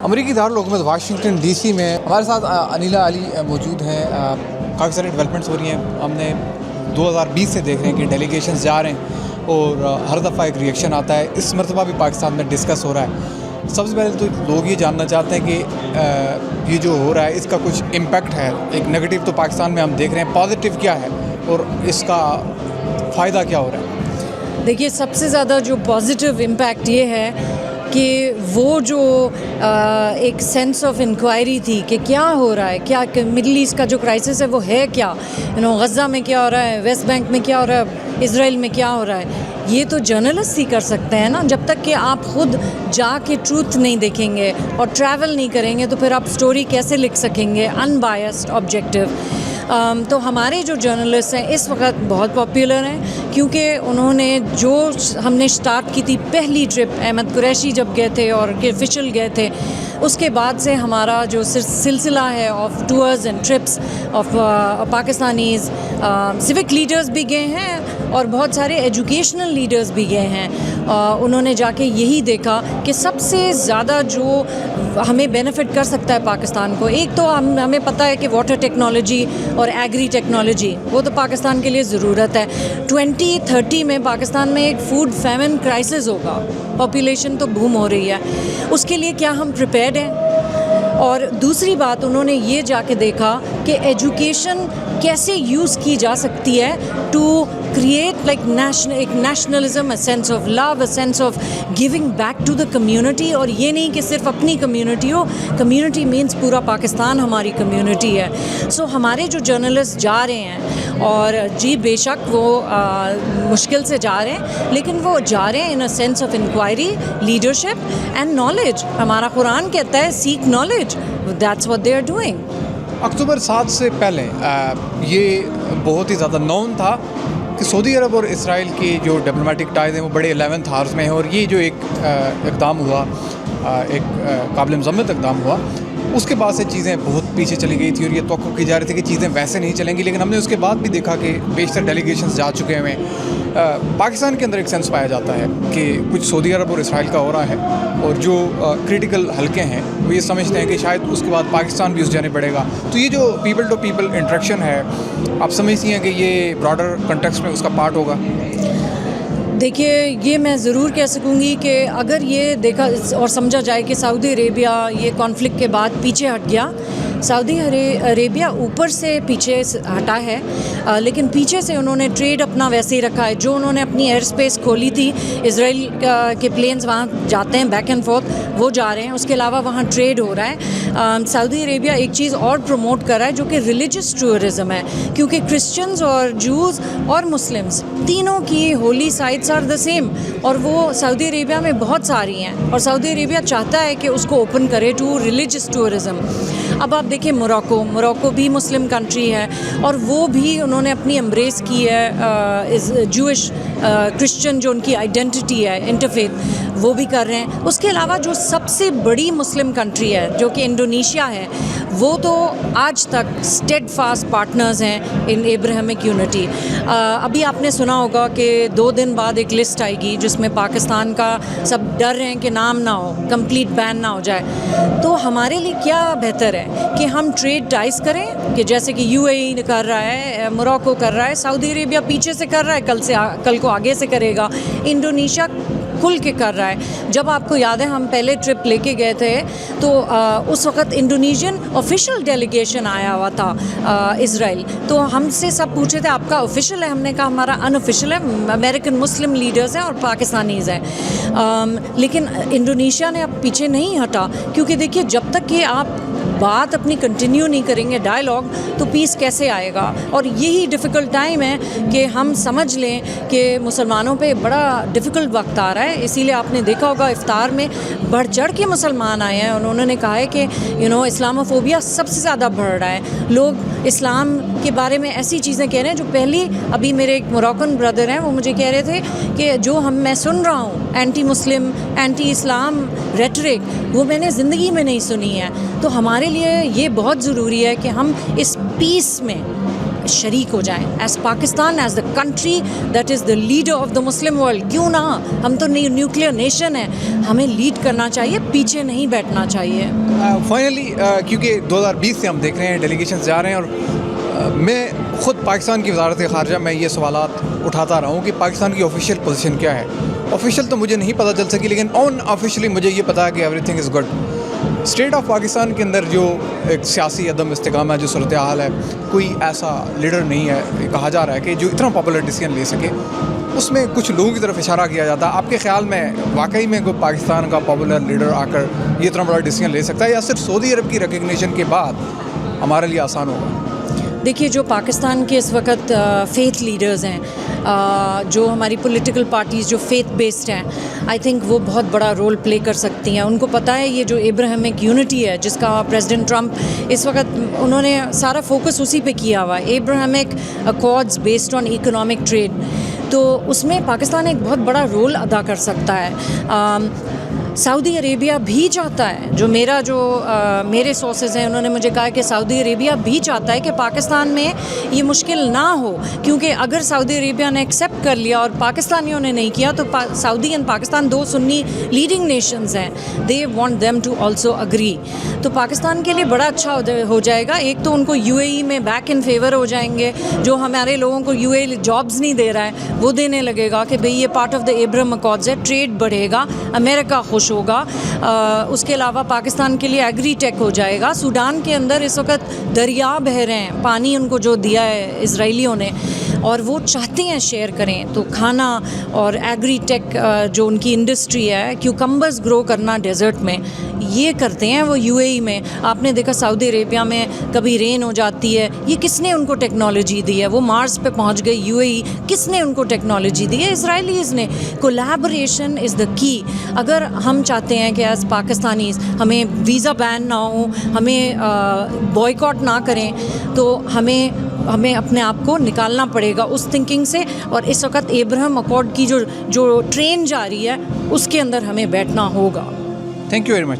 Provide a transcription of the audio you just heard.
امریکی دارالحکومت Washington D C میں ہمارے ساتھ انیلا علی موجود ہیں. کافی ساری ڈیولپمنٹس ہو رہی ہیں. ہم نے 2020 سے دیکھ رہے ہیں کہ ڈیلیگیشنز جا رہے ہیں اور ہر دفعہ ایک ریئیکشن آتا ہے. اس مرتبہ بھی پاکستان میں ڈسکس ہو رہا ہے. سب سے پہلے تو لوگ یہ جاننا چاہتے ہیں کہ یہ جو ہو رہا ہے اس کا کچھ امپیکٹ ہے. ایک نگیٹو تو پاکستان میں ہم دیکھ رہے ہیں, پازیٹیو کیا ہے اور اس کا فائدہ کیا ہو رہا ہے؟ دیکھیے, سب سے زیادہ جو پازیٹیو امپیکٹ یہ ہے کہ وہ جو ایک سینس آف انکوائری تھی کہ کیا ہو رہا ہے, کیا مڈل ایسٹ کا جو کرائسس ہے وہ ہے کیا, غزہ میں کیا ہو رہا ہے, ویسٹ بینک میں کیا ہو رہا ہے, اسرائیل میں کیا ہو رہا ہے, یہ تو جرنلسٹ ہی کر سکتے ہیں نا. جب تک کہ آپ خود جا کے ٹروتھ نہیں دیکھیں گے اور ٹریول نہیں کریں گے تو پھر آپ سٹوری کیسے لکھ سکیں گے ان بائسڈ آبجیکٹیو. تو ہمارے جو جرنلسٹ ہیں اس وقت بہت پاپولر ہیں کیونکہ انہوں نے جو ہم نے سٹارٹ کی تھی پہلی ٹرپ, احمد قریشی جب گئے تھے اور فشل گئے تھے, اس کے بعد سے ہمارا جو سلسلہ ہے of tours and trips of Pakistanis civic leaders بھی گئے ہیں اور بہت سارے ایجوکیشنل لیڈرز بھی گئے ہیں. انہوں نے جا کے یہی دیکھا کہ سب سے زیادہ جو ہمیں بینیفٹ کر سکتا ہے پاکستان کو, ایک تو ہمیں پتہ ہے کہ واٹر ٹیکنالوجی اور ایگری ٹیکنالوجی وہ تو پاکستان کے لیے ضرورت ہے. 2030 میں پاکستان میں ایک فوڈ فیمن کرائسس ہوگا, پاپولیشن تو بوم ہو رہی ہے, اس کے لیے کیا ہم پریپیئرڈ ہیں؟ اور دوسری بات انہوں نے یہ جا کے دیکھا کہ ایجوکیشن کیسے یوز کی جا سکتی ہے ٹو کریٹ لائک ایک nationalism, a sense of love, a sense of giving back to the community. اور یہ نہیں کہ صرف اپنی کمیونٹی ہو, کمیونٹی مینس پورا پاکستان ہماری کمیونٹی ہے. سو ہمارے جو جرنلسٹ جا رہے ہیں اور جی بے شک وہ مشکل سے جا رہے ہیں لیکن وہ جا رہے ہیں in a sense of inquiry, leadership and knowledge. ہمارا قرآن کہتا ہے seek knowledge, that's what they are doing. October 7 سے پہلے یہ بہت ہی زیادہ نون تھا کہ سعودی عرب اور اسرائیل کی جو ڈپلومیٹک ٹائز ہیں وہ بڑے 11th آورس میں ہیں, اور یہ جو ایک اقدام ہوا, ایک قابل مذمت اقدام ہوا, اس کے بعد سے چیزیں بہت پیچھے چلی گئی تھی اور یہ توقع کی جا رہی تھی کہ چیزیں ویسے نہیں چلیں گی. لیکن ہم نے اس کے بعد بھی دیکھا کہ بیشتر ڈیلیگیشنز جا چکے ہوئے ہیں. پاکستان کے اندر ایک سینس پایا جاتا ہے کہ کچھ سعودی عرب اور اسرائیل کا ہو رہا ہے, اور جو کریٹیکل حلقے ہیں وہ یہ سمجھتے ہیں کہ شاید اس کے بعد پاکستان بھی اس جانے پڑے گا. تو یہ جو پیپل ٹو پیپل انٹریکشن ہے, آپ سمجھتی ہیں کہ یہ براڈر کنٹیکسٹ میں اس کا پارٹ ہوگا؟ دیکھیے, یہ میں ضرور کہہ سکوں گی کہ اگر یہ دیکھا اور سمجھا جائے کہ سعودی عربیہ یہ کانفلکٹ کے بعد پیچھے ہٹ گیا, سعودی عربیہ اوپر سے پیچھے ہٹا ہے لیکن پیچھے سے انہوں نے ٹریڈ اپنا ویسے ہی رکھا ہے. جو انہوں نے اپنی ایئر اسپیس کھولی تھی, اسرائیل کے پلینز وہاں جاتے ہیں بیک اینڈ فورتھ, وہ جا رہے ہیں. اس کے علاوہ وہاں ٹریڈ ہو رہا ہے. سعودی عربیہ ایک چیز اور پروموٹ کر رہا ہے جو کہ ریلیجس ٹورزم ہے, کیونکہ کرسچنز اور جوز اور مسلمز تینوں کی holy sites are the same, اور وہ سعودی عربیہ میں بہت ساری ہیں, اور سعودی عربیہ چاہتا ہے کہ اس کو اوپن کرے ٹو ریلیجس ٹورزم. اب آپ دیکھیں موراکو بھی مسلم کنٹری ہے اور وہ بھی انہوں نے اپنی امبریس کی ہے جوئش کرسچن جو ان کی آئیڈینٹی ہے انٹرفیتھ, وہ بھی کر رہے ہیں. اس کے علاوہ جو سب سے بڑی مسلم کنٹری ہے جو کہ انڈونیشیا ہے, وہ تو آج تک اسٹیڈ فاسٹ پارٹنرز ہیں ان ایبراہمک یونٹی. ابھی آپ نے سنا ہوگا کہ 2 دن بعد ایک لسٹ آئے گی جس میں پاکستان کا سب ڈر رہے ہیں کہ نام نہ ہو, کمپلیٹ بین نہ ہو جائے. تو ہمارے لیے کیا بہتر ہے کہ ہم ٹریڈ ٹائز کریں, کہ جیسے کہ یو اے ای کر رہا ہے, موراکو کر رہا ہے, سعودی عربیہ پیچھے سے کر رہا ہے, کل کو آگے سے کرے گا, انڈونیشیا کھل کے کر رہا ہے. جب آپ کو یاد ہے ہم پہلے ٹرپ لے کے گئے تھے تو اس وقت انڈونیشین آفیشیل ڈیلیگیشن آیا ہوا تھا اسرائیل, تو ہم سے سب پوچھے تھے آپ کا آفیشیل ہے, ہم نے کہا ہمارا ان آفیشیل ہے, امریکن مسلم لیڈرز ہیں اور پاکستانیز ہیں. لیکن انڈونیشیا نے اب پیچھے نہیں ہٹا, کیونکہ دیکھیے جب تک کہ آپ بات اپنی کنٹینیو نہیں کریں گے ڈائلاگ, تو پیس کیسے آئے گا. اور یہی ڈیفیکلٹ ٹائم ہے کہ ہم سمجھ لیں کہ مسلمانوں پہ بڑا ڈیفیکلٹ وقت آ رہا ہے. اسی لیے آپ نے دیکھا ہوگا افطار میں بڑھ چڑھ کے مسلمان آئے ہیں, انہوں نے کہا ہے کہ اسلاموفوبیا سب سے زیادہ بڑھ رہا ہے. لوگ اسلام کے بارے میں ایسی چیزیں کہہ رہے ہیں جو پہلی, ابھی میرے ایک موراکن بردر ہیں وہ مجھے کہہ رہے تھے کہ جو میں سن رہا ہوں اینٹی مسلم اینٹی اسلام ریٹرک, وہ میں نے زندگی میں نہیں سنی ہے. تو ہمارے لیے یہ بہت ضروری ہے کہ ہم اس پیس میں شریک ہو جائیں as Pakistan, as the country that is the leader of the Muslim world. کیوں نہ, ہم تو نیوکلیئر نیشن ہیں, ہمیں لیڈ کرنا چاہیے, پیچھے نہیں بیٹھنا چاہیے. فائنلی کیونکہ 2020 سے ہم دیکھ رہے ہیں ڈیلیگیشنز جا رہے ہیں, اور میں خود پاکستان کی وزارت خارجہ میں یہ سوالات اٹھاتا رہا ہوں کہ پاکستان کی آفیشیل پوزیشن کیا ہے. آفیشیل تو مجھے نہیں پتہ چل سکی, لیکن آن آفیشلی مجھے یہ پتا ہے کہ every thing is good. State of Pakistan کے اندر جو ایک سیاسی عدم استحکام ہے, جو صورتحال ہے, کوئی ایسا لیڈر نہیں ہے کہا جا رہا ہے کہ جو اتنا پاپولر ڈیسیژن لے سکے. اس میں کچھ لوگوں کی طرف اشارہ کیا جاتا ہے. آپ کے خیال میں واقعی میں کوئی پاکستان کا پاپولر لیڈر آ کر یہ اتنا بڑا ڈیسیژن لے سکتا ہے, یا صرف سعودی عرب کی ریکگنیشن کے بعد ہمارے لیے آسان ہوگا؟ دیکھیے, جو پاکستان کے اس وقت فیتھ لیڈرز ہیں, جو ہماری پولیٹیکل پارٹیز جو فیتھ بیسڈ ہیں, آئی تھنک وہ بہت بڑا رول پلے کر سکتی ہیں. ان کو پتہ ہے یہ جو ابراہیمک یونٹی ہے جس کا پریزیڈنٹ ٹرمپ اس وقت انہوں نے سارا فوکس اسی پہ کیا ہوا ہے, Abrahamic accords based on economic trade, تو اس میں پاکستان ایک بہت بڑا رول ادا کر سکتا ہے. سعودی عربیہ بھی چاہتا ہے, جو میرے سورسز ہیں انہوں نے مجھے کہا کہ سعودی عربیہ بھی چاہتا ہے کہ پاکستان میں یہ مشکل نہ ہو, کیونکہ اگر سعودی عربیہ نے ایکسیپٹ کر لیا اور پاکستانیوں نے نہیں کیا تو سعودی اینڈ پاکستان دو سنی لیڈنگ نیشنز ہیں, they want them to also agree. تو پاکستان کے لیے بڑا اچھا ہو جائے گا. ایک تو ان کو یو اے ای میں بیک ان فیور ہو جائیں گے, جو ہمارے لوگوں کو یو اے جابز نہیں دے رہا ہے وہ دینے لگے گا کہ بھئی یہ پارٹ آف دا ابراہیم اکارڈز ہے, ٹریڈ بڑھے گا, امریکہ خوش ہوگا. اس کے علاوہ پاکستان کے لیے ایگری ٹیک ہو جائے گا. سوڈان کے اندر اس وقت دریا بہ رہے ہیں, پانی ان کو جو دیا ہے اسرائیلیوں نے, اور وہ چاہتے ہیں شیئر کریں. تو کھانا اور ایگری ٹیک جو ان کی انڈسٹری ہے, کیوکمبرز گرو کرنا ڈیزرٹ میں, یہ کرتے ہیں وہ یو اے ای میں. آپ نے دیکھا سعودی عربیہ میں کبھی رین ہو جاتی ہے, یہ کس نے ان کو ٹیکنالوجی دی ہے؟ وہ مارس پہ پہنچ گئی یو اے ای, کس نے ان کو ٹیکنالوجی دی ہے؟ اسرائیلیز نے. کولیبریشن از دا کی. اگر ہم چاہتے ہیں کہ ایز پاکستانیز ہمیں ویزا بین نہ ہو, ہمیں بوائیکاٹ نہ کریں, تو ہمیں اپنے آپ کو نکالنا پڑے گا اس تھنکنگ سے, اور اس وقت ابراہیم اکارڈ کی جو ٹرین جا رہی ہے اس کے اندر ہمیں بیٹھنا ہوگا. Thank you very much.